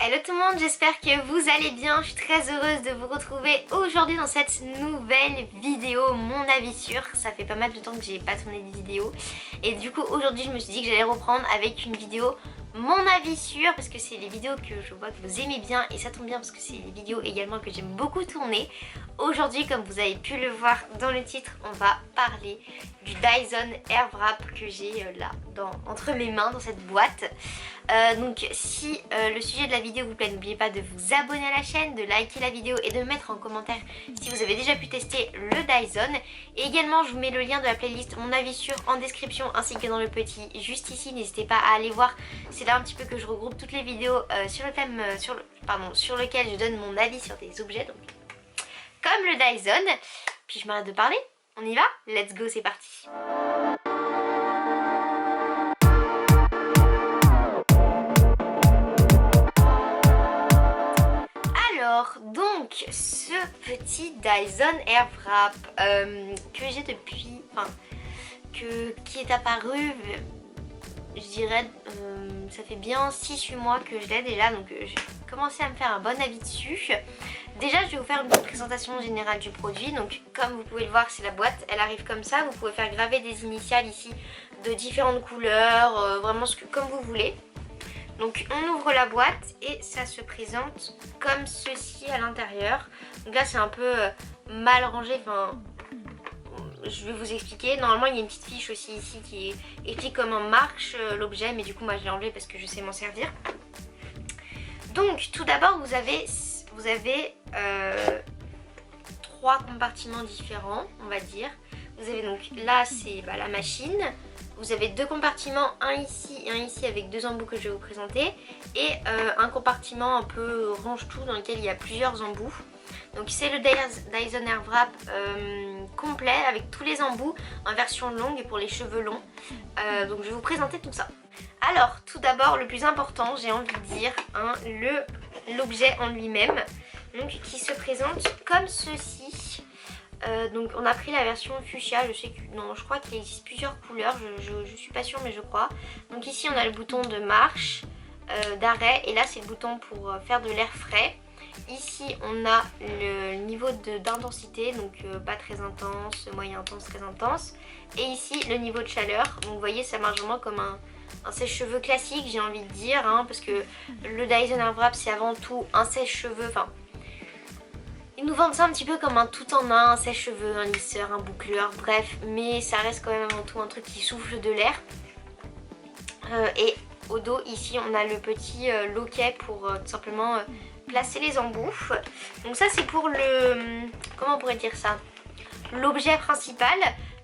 Hello tout le monde, j'espère que vous allez bien. Je suis très heureuse de vous retrouver aujourd'hui dans cette nouvelle vidéo, mon avis sûr. Ça fait pas mal de temps que j'ai pas tourné de vidéo. Et du coup aujourd'hui je me suis dit que j'allais reprendre avec une vidéo mon avis sûr, parce que c'est les vidéos que je vois que vous aimez bien et ça tombe bien parce que c'est les vidéos également que j'aime beaucoup tourner. Aujourd'hui, comme vous avez pu le voir dans le titre, on va parler du Dyson Airwrap que j'ai là entre mes mains dans cette boîte. Donc si le sujet de la vidéo vous plaît, n'oubliez pas de vous abonner à la chaîne, de liker la vidéo et de mettre en commentaire si vous avez déjà pu tester le Dyson. Et également je vous mets le lien de la playlist mon avis sûr en description ainsi que dans le petit juste ici. N'hésitez pas à aller voir, c'est là un petit peu que je regroupe toutes les vidéos sur le thème sur lequel je donne mon avis sur des objets, donc comme le Dyson. Puis je m'arrête de parler, on y va, let's go, c'est parti. Alors, donc, ce petit Dyson Airwrap que j'ai depuis, qui est apparu, je dirais, ça fait bien 6-8 mois que je l'ai déjà, donc j'ai commencé à me faire un bon avis dessus. Déjà, je vais vous faire une petite présentation générale du produit. Donc, comme vous pouvez le voir, c'est la boîte, elle arrive comme ça. Vous pouvez faire graver des initiales ici de différentes couleurs, vraiment comme vous voulez. Donc on ouvre la boîte et ça se présente comme ceci à l'intérieur. Donc là c'est un peu mal rangé, je vais vous expliquer. Normalement il y a une petite fiche aussi ici qui explique comment marche l'objet, mais du coup moi je l'ai enlevé parce que je sais m'en servir. Donc tout d'abord vous avez 3 compartiments différents, on va dire. Vous avez donc là c'est la machine. Vous avez 2 compartiments, un ici et un ici avec 2 embouts que je vais vous présenter. Et un compartiment un peu range-tout dans lequel il y a plusieurs embouts. Donc c'est le Dyson Airwrap complet avec tous les embouts en version longue et pour les cheveux longs. Donc je vais vous présenter tout ça. Alors tout d'abord le plus important, j'ai envie de dire, l'objet en lui-même, donc qui se présente comme ceci. Donc on a pris la version fuchsia, je crois qu'il existe plusieurs couleurs, je suis pas sûre mais je crois. Donc ici on a le bouton de marche, d'arrêt, et là c'est le bouton pour faire de l'air frais. Ici on a le niveau d'intensité, donc pas très intense, moyen intense, très intense. Et ici le niveau de chaleur, donc vous voyez ça marche vraiment comme un sèche-cheveux classique, j'ai envie de dire, parce que le Dyson Airwrap c'est avant tout un sèche-cheveux, ils nous vendent ça un petit peu comme un tout en un sèche-cheveux, un lisseur, un boucleur, bref, mais ça reste quand même avant tout un truc qui souffle de l'air. Et au dos ici on a le petit loquet pour tout simplement placer les embouts. Donc ça c'est pour comment on pourrait dire ça, l'objet principal,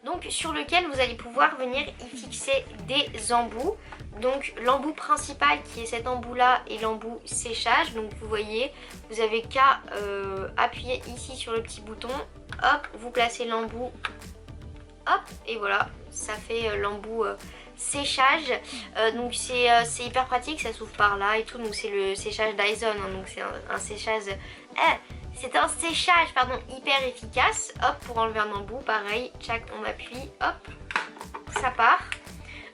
donc sur lequel vous allez pouvoir venir y fixer des embouts. Donc l'embout principal qui est cet embout là et l'embout séchage. Donc vous voyez, vous avez qu'à appuyer ici sur le petit bouton, hop, vous placez l'embout, hop, et voilà, ça fait l'embout séchage. Donc c'est hyper pratique, ça s'ouvre par là et tout. Donc c'est le séchage Dyson, donc c'est un séchage... hyper efficace. Hop, pour enlever un embout, pareil, tchac, on appuie, hop, ça part.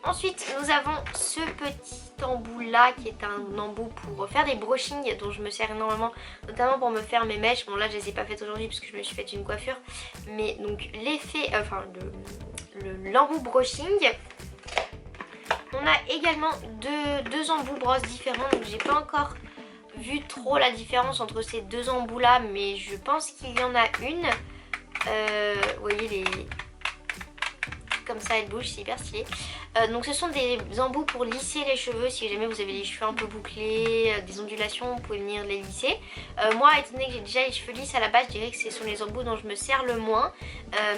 Ensuite, nous avons ce petit embout là qui est un embout pour faire des brushings dont je me sers énormément, notamment pour me faire mes mèches. Bon là je les ai pas faites aujourd'hui parce que je me suis fait une coiffure. Mais donc l'effet, l'embout brushing. On a également deux embouts brosses différents, donc j'ai pas encore vu trop la différence entre ces 2 embouts là, mais je pense qu'il y en a une. Vous voyez comme ça elle bouge, c'est hyper stylé. Donc ce sont des embouts pour lisser les cheveux. Si jamais vous avez les cheveux un peu bouclés, des ondulations, vous pouvez venir les lisser. Moi étant donné que j'ai déjà les cheveux lisses à la base, je dirais que ce sont les embouts dont je me sers le moins.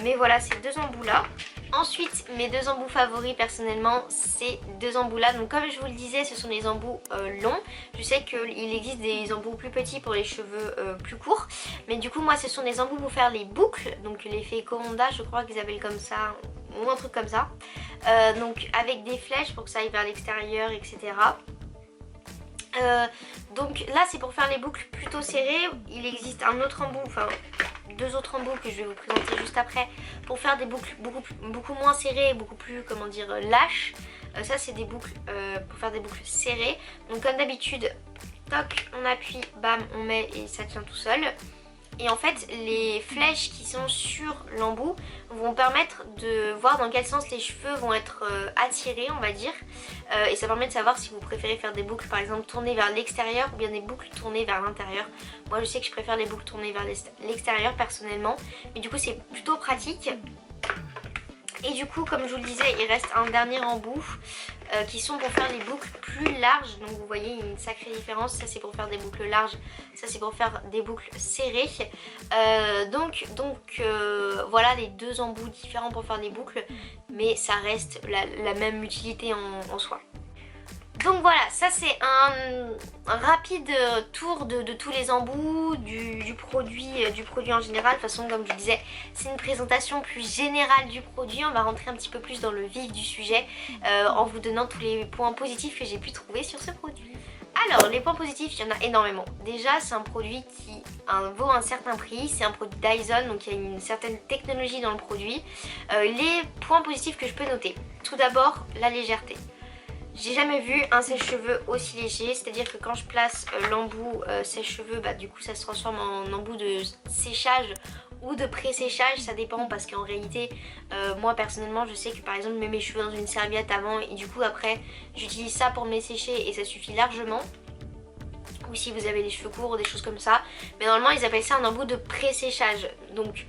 Mais voilà, ces 2 embouts là. Ensuite mes 2 embouts favoris personnellement, ces 2 embouts là. Donc comme je vous le disais, ce sont des embouts longs. Je sais qu'il existe des embouts plus petits pour les cheveux plus courts, mais du coup moi ce sont des embouts pour faire les boucles, donc l'effet Coronda je crois qu'ils appellent comme ça, ou un truc comme ça. Donc avec des flèches pour que ça aille vers l'extérieur, etc. Donc là c'est pour faire les boucles plutôt serrées. Il existe un autre embout, 2 autres embouts que je vais vous présenter juste après, pour faire des boucles beaucoup moins serrées, beaucoup plus, comment dire, lâches. Ça c'est des boucles pour faire des boucles serrées. Donc comme d'habitude, toc, on appuie, bam, on met et ça tient tout seul. Et en fait les flèches qui sont sur l'embout vont permettre de voir dans quel sens les cheveux vont être attirés, on va dire. Et ça permet de savoir si vous préférez faire des boucles par exemple tournées vers l'extérieur ou bien des boucles tournées vers l'intérieur. Moi je sais que je préfère les boucles tournées vers l'extérieur personnellement, mais du coup c'est plutôt pratique. Et du coup comme je vous le disais, il reste un dernier embout qui sont pour faire les boucles plus larges. Donc vous voyez une sacrée différence, ça c'est pour faire des boucles larges, ça c'est pour faire des boucles serrées. Voilà les deux embouts différents pour faire des boucles, mais ça reste la même utilité en soi. Donc voilà, ça c'est un rapide tour de tous les embouts, du produit en général. De toute façon comme je vous disais, c'est une présentation plus générale du produit. On va rentrer un petit peu plus dans le vif du sujet en vous donnant tous les points positifs que j'ai pu trouver sur ce produit. Alors les points positifs, il y en a énormément. Déjà c'est un produit qui vaut un certain prix, c'est un produit Dyson, donc il y a une certaine technologie dans le produit. Les points positifs que je peux noter, tout d'abord la légèreté. J'ai jamais vu un sèche-cheveux aussi léger, c'est-à-dire que quand je place l'embout sèche-cheveux, bah, du coup ça se transforme en embout de séchage ou de pré-séchage, ça dépend parce qu'en réalité moi personnellement je sais que par exemple je mets mes cheveux dans une serviette avant et du coup après j'utilise ça pour me les sécher et ça suffit largement. Ou si vous avez les cheveux courts ou des choses comme ça, mais normalement ils appellent ça un embout de pré-séchage. Donc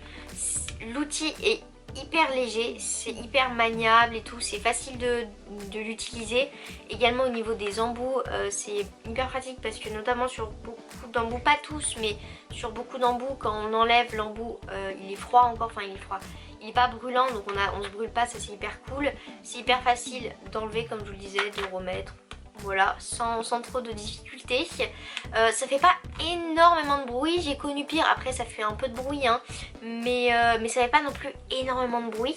l'outil est hyper léger, c'est hyper maniable et tout, c'est facile de l'utiliser. Également au niveau des embouts, c'est hyper pratique parce que notamment sur beaucoup d'embouts, pas tous, mais sur beaucoup d'embouts, quand on enlève l'embout, il est froid encore, enfin il est froid. Il est pas brûlant, donc on se brûle pas, ça c'est hyper cool. C'est hyper facile d'enlever comme je vous le disais, de remettre. Voilà, sans trop de difficultés. Ça fait pas énormément de bruit, j'ai connu pire, après ça fait un peu de bruit hein, mais ça fait pas non plus énormément de bruit.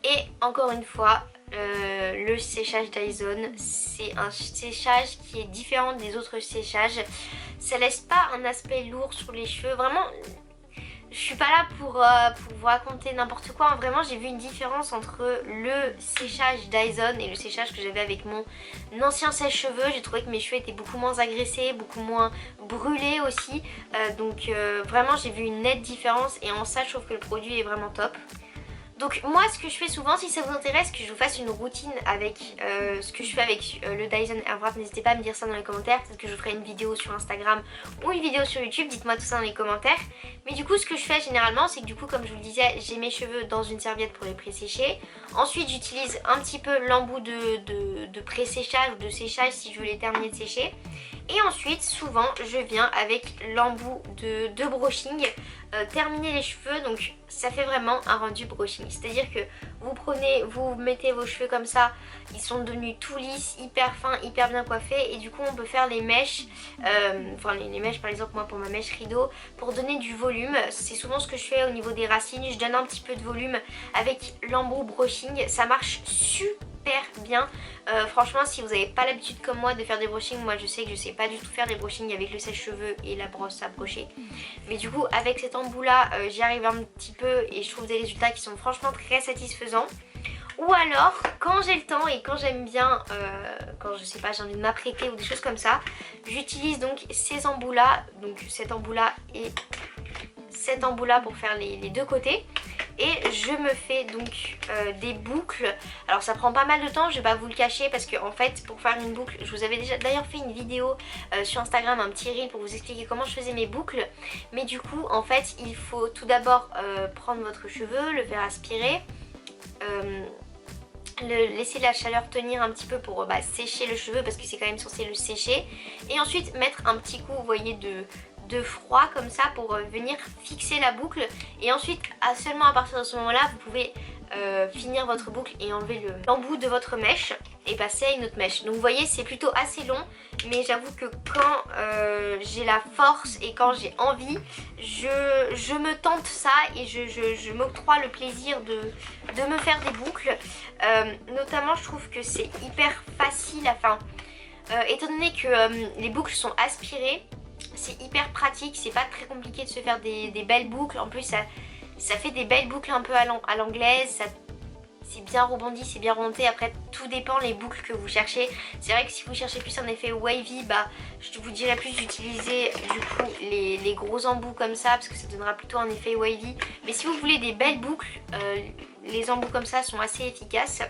Et encore une fois, le séchage Dyson, c'est un séchage qui est différent des autres séchages. Ça laisse pas un aspect lourd sur les cheveux, vraiment. Je suis pas là pour vous raconter n'importe quoi, vraiment j'ai vu une différence entre le séchage Dyson et le séchage que j'avais avec mon ancien sèche-cheveux. J'ai trouvé que mes cheveux étaient beaucoup moins agressés, beaucoup moins brûlés aussi, vraiment j'ai vu une nette différence et en ça je trouve que le produit est vraiment top. Donc moi ce que je fais souvent, si ça vous intéresse que je vous fasse une routine avec ce que je fais avec le Dyson Airwrap, n'hésitez pas à me dire ça dans les commentaires. Peut-être que je ferai une vidéo sur Instagram ou une vidéo sur YouTube, dites-moi tout ça dans les commentaires. Mais du coup ce que je fais généralement, c'est que du coup comme je vous le disais, j'ai mes cheveux dans une serviette pour les pré-sécher. Ensuite j'utilise un petit peu l'embout de pré-séchage ou de séchage si je veux les terminer de sécher. Et ensuite souvent je viens avec l'embout de brushing terminer les cheveux, donc ça fait vraiment un rendu brushing. C'est-à-dire que vous mettez vos cheveux comme ça, ils sont devenus tout lisses, hyper fins, hyper bien coiffés et du coup on peut faire les mèches, enfin les mèches par exemple moi pour ma mèche rideau, pour donner du volume. C'est souvent ce que je fais au niveau des racines, je donne un petit peu de volume avec l'embout brushing, ça marche super bien. Franchement si vous n'avez pas l'habitude comme moi de faire des brushings, moi je sais que je sais pas du tout faire des brushings avec le sèche-cheveux et la brosse à brocher, mais du coup avec cet embout là j'y arrive un petit peu et je trouve des résultats qui sont franchement très satisfaisants. Ou alors quand j'ai le temps et quand j'aime bien, quand je sais pas j'ai envie de m'apprêter ou des choses comme ça, j'utilise donc ces embouts là, donc cet embout là et cet embout là pour faire les deux côtés. Et je me fais donc des boucles. Alors ça prend pas mal de temps, je vais pas vous le cacher parce que en fait pour faire une boucle, je vous avais déjà d'ailleurs fait une vidéo sur Instagram, un petit reel pour vous expliquer comment je faisais mes boucles. Mais du coup en fait il faut tout d'abord prendre votre cheveu, le faire aspirer, laisser la chaleur tenir un petit peu pour sécher le cheveu parce que c'est quand même censé le sécher. Et ensuite mettre un petit coup, vous voyez, de froid comme ça pour venir fixer la boucle. Et ensuite seulement à partir de ce moment là vous pouvez finir votre boucle et enlever l'embout de votre mèche et passer à une autre mèche. Donc vous voyez c'est plutôt assez long, mais j'avoue que quand j'ai la force et quand j'ai envie, je me tente ça et je m'octroie le plaisir de me faire des boucles. Notamment je trouve que c'est hyper facile, enfin étant donné que les boucles sont aspirées, c'est hyper pratique, c'est pas très compliqué de se faire des belles boucles. En plus ça fait des belles boucles un peu à l'anglaise, c'est bien rebondi, c'est bien remonté. Après tout dépend les boucles que vous cherchez. C'est vrai que si vous cherchez plus un effet wavy, bah je vous dirais plus d'utiliser du coup les gros embouts comme ça, parce que ça donnera plutôt un effet wavy. Mais si vous voulez des belles boucles, les embouts comme ça sont assez efficaces.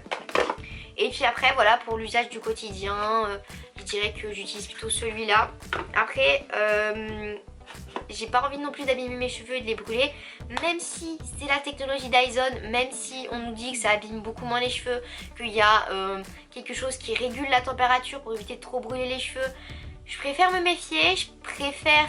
Et puis après voilà, pour l'usage du quotidien, je dirais que j'utilise plutôt celui-là. Après j'ai pas envie non plus d'abîmer mes cheveux et de les brûler, même si c'est la technologie Dyson, même si on nous dit que ça abîme beaucoup moins les cheveux, qu'il y a quelque chose qui régule la température pour éviter de trop brûler les cheveux. Je préfère me méfier, je préfère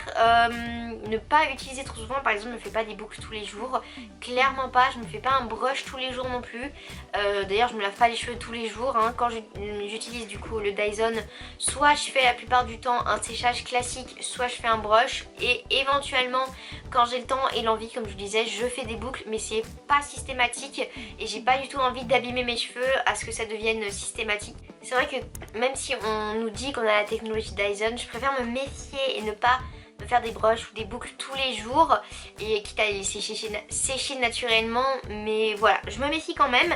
ne pas utiliser trop souvent. Par exemple, je ne me fais pas des boucles tous les jours, clairement pas. Je ne me fais pas un brush tous les jours non plus. D'ailleurs, je ne me lave pas les cheveux tous les jours. Quand j'utilise du coup le Dyson, soit je fais la plupart du temps un séchage classique, soit je fais un brush. Et éventuellement, quand j'ai le temps et l'envie, comme je vous disais, je fais des boucles, mais c'est pas systématique. Et j'ai pas du tout envie d'abîmer mes cheveux à ce que ça devienne systématique. C'est vrai que même si on nous dit qu'on a la technologie Dyson, je préfère me méfier et ne pas me faire des brushes ou des boucles tous les jours, et quitte à les sécher naturellement. Mais voilà, je me méfie quand même.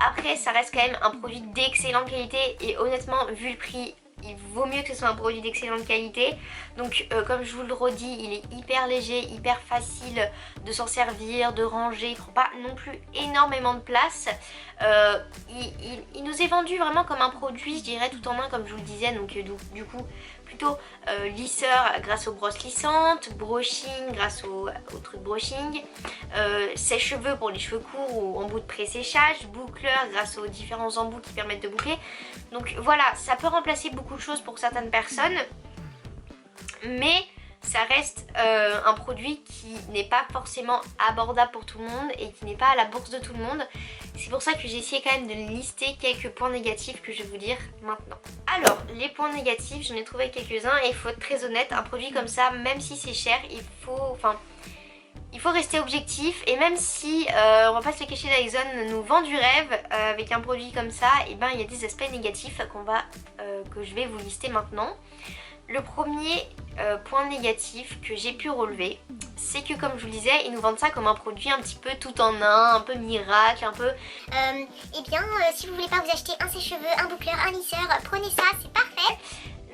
Après, ça reste quand même un produit d'excellente qualité, et honnêtement, vu le prix, il vaut mieux que ce soit un produit d'excellente qualité. Donc comme je vous le redis, il est hyper léger, hyper facile de s'en servir, de ranger, il prend pas non plus énormément de place. Il nous est vendu vraiment comme un produit, je dirais, tout en un, comme je vous le disais. Donc du coup plutôt lisseur grâce aux brosses lissantes, brushing grâce au truc brushing, sèche-cheveux pour les cheveux courts ou embout de pré-séchage, boucleur grâce aux différents embouts qui permettent de boucler. Donc voilà, ça peut remplacer beaucoup de choses pour certaines personnes, mais ça reste un produit qui n'est pas forcément abordable pour tout le monde et qui n'est pas à la bourse de tout le monde. C'est pour ça que j'ai essayé quand même de lister quelques points négatifs que je vais vous dire maintenant. Alors, les points négatifs, j'en ai trouvé quelques-uns, et il faut être très honnête, un produit comme ça, même si c'est cher, il faut rester objectif. Et même si, on va pas se le cacher, Dyson nous vend du rêve avec un produit comme ça, et ben il y a des aspects négatifs que je vais vous lister maintenant. Le premier point négatif que j'ai pu relever, c'est que comme je vous le disais, ils nous vendent ça comme un produit un petit peu tout en un peu miracle, un peu... Eh bien, si vous voulez pas vous acheter un sèche-cheveux, un boucleur, un lisseur, prenez ça, c'est parfait.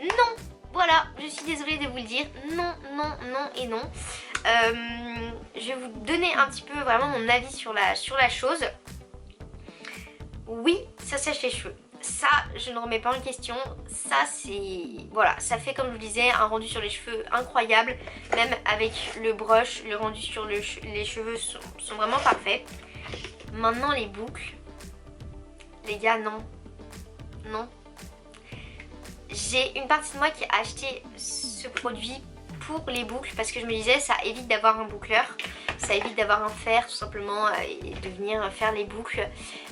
Non, voilà, je suis désolée de vous le dire, non, non, non et non. Je vais vous donner un petit peu vraiment mon avis sur la chose. Oui, ça sèche les cheveux. Ça, je ne remets pas en question. Ça, c'est... Voilà, ça fait, comme je vous disais, un rendu sur les cheveux incroyable. Même avec le brush, le rendu sur les cheveux sont vraiment parfaits. Maintenant, les boucles. Les gars, non. Non. J'ai une partie de moi qui a acheté ce produit pour les boucles, parce que je me disais, ça évite d'avoir un boucleur. Ça évite d'avoir un fer tout simplement et de venir faire les boucles.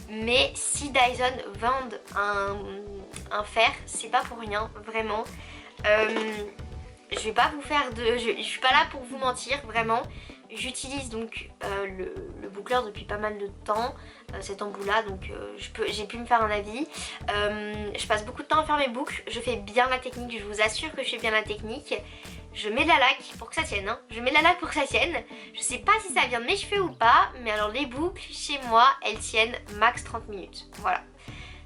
Mais si Dyson vendent un fer, c'est pas pour rien, vraiment. Je vais pas vous faire de... Je suis pas là pour vous mentir, vraiment. J'utilise donc le boucleur depuis pas mal de temps, cet embout là, donc j'ai pu me faire un avis. Je passe beaucoup de temps à faire mes boucles, je fais bien la technique, je vous assure que je fais bien la technique. Je mets de la laque pour que ça tienne, hein. Je mets de la laque pour que ça tienne. Je sais pas si ça vient de mes cheveux ou pas, mais alors les boucles chez moi, elles tiennent max 30 minutes, voilà.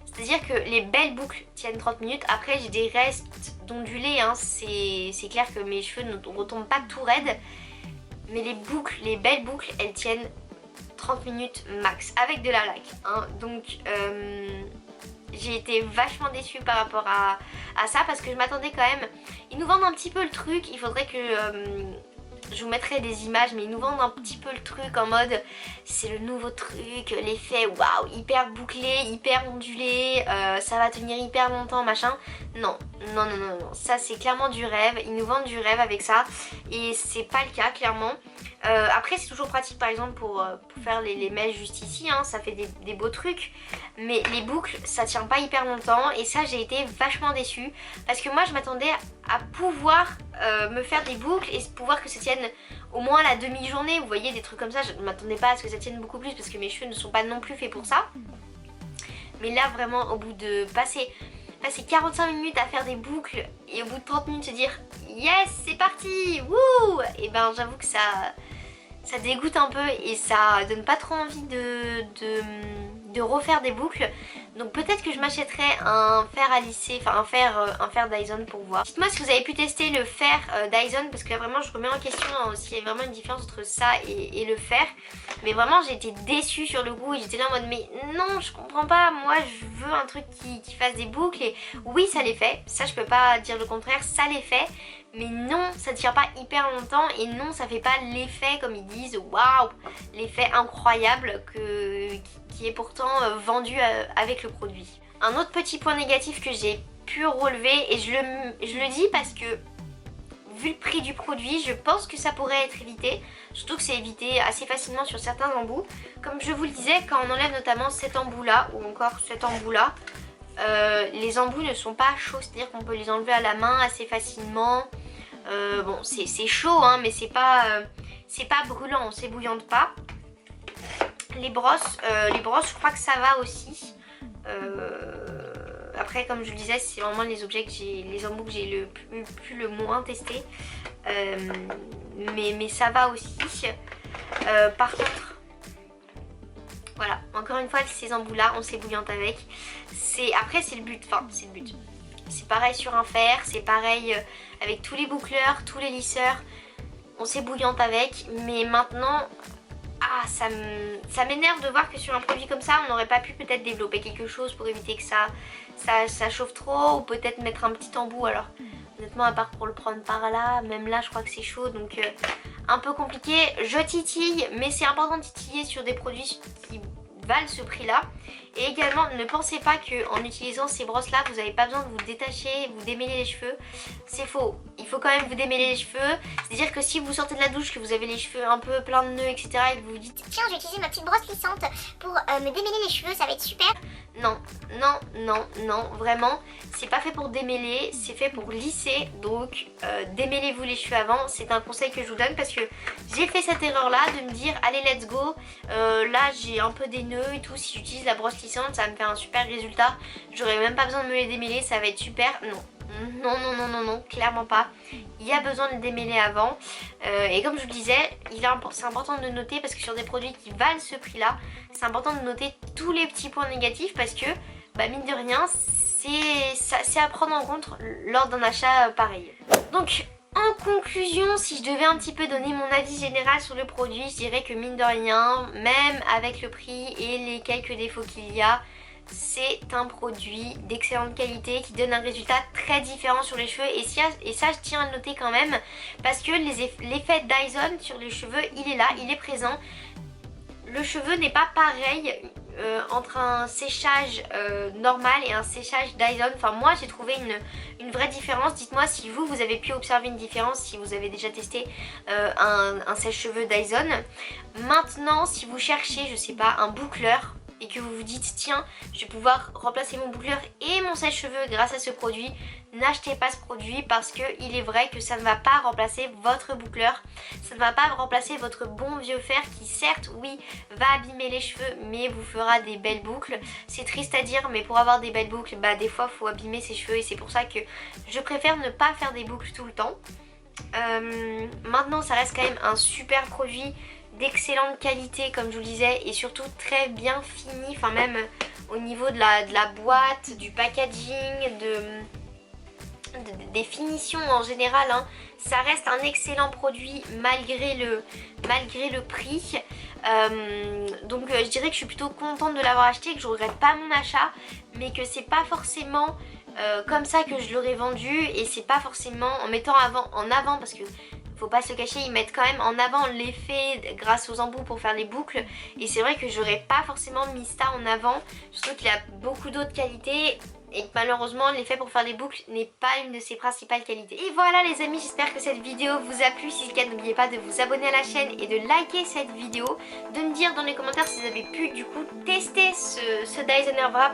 C'est-à-dire que les belles boucles tiennent 30 minutes. Après j'ai des restes d'ondulés, hein. C'est clair que mes cheveux ne retombent pas tout raides. Mais les boucles, les belles boucles, elles tiennent 30 minutes max avec de la laque, hein. Donc j'ai été vachement déçue par rapport à ça, parce que je m'attendais quand même... Ils nous vendent un petit peu le truc, il faudrait que... je vous mettrai des images, mais ils nous vendent un petit peu le truc en mode c'est le nouveau truc, l'effet waouh, hyper bouclé, hyper ondulé, ça va tenir hyper longtemps, machin. Non, non, non, non, non, ça c'est clairement du rêve, ils nous vendent du rêve avec ça, et c'est pas le cas clairement. Après c'est toujours pratique par exemple pour faire les mèches juste ici, hein, ça fait des beaux trucs, mais les boucles ça tient pas hyper longtemps, et ça j'ai été vachement déçue, parce que moi je m'attendais à pouvoir me faire des boucles et pouvoir que ça tienne au moins la demi-journée, vous voyez, des trucs comme ça. Je ne m'attendais pas à ce que ça tienne beaucoup plus, parce que mes cheveux ne sont pas non plus faits pour ça. Mais là vraiment au bout de passer 45 minutes à faire des boucles, et au bout de 30 minutes se dire yes c'est parti, wouh, et ben j'avoue que ça ça dégoûte un peu et ça donne pas trop envie de refaire des boucles. Donc peut-être que je m'achèterai un fer à lisser, enfin un fer Dyson pour voir. Dites-moi si vous avez pu tester le fer Dyson, parce que là vraiment je remets en question s'il y a vraiment une différence entre ça et le fer. Mais vraiment j'ai été déçue sur le goût et j'étais là en mode mais non, je comprends pas, moi je veux un truc qui fasse des boucles. Et oui, ça les fait, ça je peux pas dire le contraire, ça les fait. Mais non, ça tient pas hyper longtemps et non, ça fait pas l'effet comme ils disent, waouh, l'effet incroyable qui est pourtant vendu avec le produit. Un autre petit point négatif que j'ai pu relever, et je le dis parce que vu le prix du produit, je pense que ça pourrait être évité. Surtout que c'est évité assez facilement sur certains embouts. Comme je vous le disais, quand on enlève notamment cet embout là ou encore cet embout là, les embouts ne sont pas chauds, c'est-à-dire qu'on peut les enlever à la main assez facilement. Bon, c'est chaud hein, mais c'est pas brûlant, on s'ébouillante pas. Les brosses, je crois que ça va aussi. Après, comme je le disais, c'est vraiment les embouts que j'ai le moins testé. Mais ça va aussi. Par contre, voilà, encore une fois, ces embouts là, on s'ébouillante avec. Après, c'est le but, enfin, c'est le but. C'est pareil sur un fer, c'est pareil avec tous les boucleurs, tous les lisseurs. On s'ébouillante avec, mais maintenant... Ah, ça m'énerve de voir que sur un produit comme ça, on n'aurait pas pu peut-être développer quelque chose pour éviter que ça chauffe trop, ou peut-être mettre un petit embout. Alors honnêtement, à part pour le prendre par là, même là je crois que c'est chaud, donc un peu compliqué. Je titille, mais c'est important de titiller sur des produits qui valent ce prix là. Et également, ne pensez pas qu'en utilisant ces brosses là, vous n'avez pas besoin de vous détacher, vous démêler les cheveux. C'est faux, il faut quand même vous démêler les cheveux. C'est à dire que si vous sortez de la douche, que vous avez les cheveux un peu pleins de nœuds, etc. et que vous vous dites tiens, je vais utiliser ma petite brosse lissante pour me démêler les cheveux, ça va être super. Non, non, non, non, vraiment, c'est pas fait pour démêler, c'est fait pour lisser. Donc démêlez-vous les cheveux avant, c'est un conseil que je vous donne parce que j'ai fait cette erreur là de me dire allez let's go, là j'ai un peu des nœuds et tout, si j'utilise la brosse lissante ça me fait un super résultat, j'aurais même pas besoin de me les démêler, ça va être super. Non. Non, non, non, non, non, clairement pas. Il y a besoin de démêler avant. Et comme je vous le disais, c'est important de noter parce que sur des produits qui valent ce prix-là, c'est important de noter tous les petits points négatifs parce que, bah, mine de rien, c'est à prendre en compte lors d'un achat pareil. Donc, en conclusion, si je devais un petit peu donner mon avis général sur le produit, je dirais que mine de rien, même avec le prix et les quelques défauts qu'il y a, c'est un produit d'excellente qualité qui donne un résultat très différent sur les cheveux et ça je tiens à le noter quand même parce que l'effet Dyson sur les cheveux il est là, il est présent. Le cheveu n'est pas pareil entre un séchage normal et un séchage Dyson. Enfin moi j'ai trouvé une vraie différence. Dites-moi si vous avez pu observer une différence, si vous avez déjà testé un sèche-cheveux Dyson. Maintenant si vous cherchez je sais pas un boucleur et que vous vous dites tiens je vais pouvoir remplacer mon boucleur et mon sèche-cheveux grâce à ce produit, n'achetez pas ce produit parce que il est vrai que ça ne va pas remplacer votre boucleur, ça ne va pas remplacer votre bon vieux fer qui certes oui va abîmer les cheveux mais vous fera des belles boucles. C'est triste à dire mais pour avoir des belles boucles bah des fois il faut abîmer ses cheveux et c'est pour ça que je préfère ne pas faire des boucles tout le temps. Maintenant ça reste quand même un super produit d'excellente qualité comme je vous le disais et surtout très bien fini, enfin même au niveau de la boîte, du packaging, des finitions en général hein. Ça reste un excellent produit malgré le prix. Donc je dirais que je suis plutôt contente de l'avoir acheté, que je regrette pas mon achat mais que c'est pas forcément comme ça que je l'aurais vendu et c'est pas forcément en mettant en avant parce que faut pas se cacher, ils mettent quand même en avant l'effet grâce aux embouts pour faire les boucles et c'est vrai que j'aurais pas forcément mis ça en avant, surtout qu'il a beaucoup d'autres qualités et que malheureusement l'effet pour faire les boucles n'est pas une de ses principales qualités. Et voilà les amis, j'espère que cette vidéo vous a plu. Si c'est le cas, n'oubliez pas de vous abonner à la chaîne et de liker cette vidéo, de me dire dans les commentaires si vous avez pu du coup tester ce Dyson Airwrap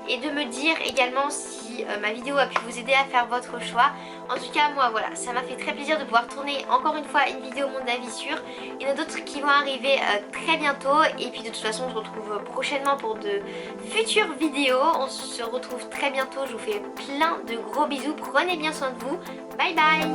et de me dire également si ma vidéo a pu vous aider à faire votre choix. En tout cas moi voilà, ça m'a fait très plaisir de pouvoir tourner encore une fois une vidéo mon avis sûr. Il y en a d'autres qui vont arriver très bientôt et puis de toute façon on se retrouve prochainement pour de futures vidéos. On se retrouve très bientôt, je vous fais plein de gros bisous, prenez bien soin de vous, bye bye.